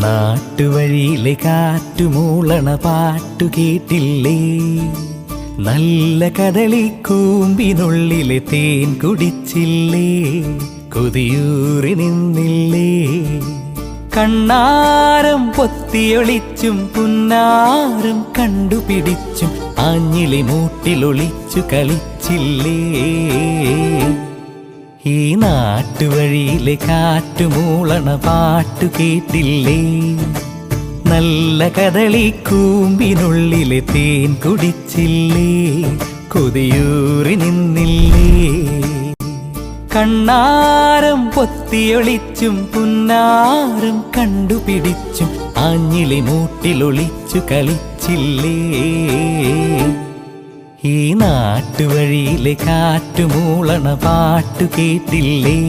നാട്ടുവഴിയിലെ കാറ്റുമൂളണ പാട്ടു കേട്ടില്ലേ? നല്ല കദളിക്കൂമ്പിനുള്ളിലെ തേൻ കുടിച്ചില്ലേ? കൊതിയൂറി നിന്നില്ലേ? കണ്ണാരം പൊത്തിയൊളിച്ചും പുന്നാരം കണ്ടുപിടിച്ചും ആഞ്ഞിലി മൂട്ടിലൊളിച്ചു കളിച്ചില്ലേ? ഈ നാട്ടുവഴിയിലെ കാറ്റുമൂളണ പാട്ടു കേട്ടില്ലേ? നല്ല കദളിക്കൂമ്പിനുള്ളിലെ തേൻ കുടിച്ചില്ലേ? കൊതിയൂറി നിന്നില്ലേ? കണ്ണാരം പൊത്തിയൊളിച്ചും പുന്നാരം കണ്ടുപിടിച്ചും ആഞ്ഞിലി മൂട്ടിലൊളിച്ചു കളിച്ചില്ലേ? ഈ നാട്ടുവഴിയിലെ കാറ്റുമൂളണ പാട്ടു കേട്ടില്ലേ?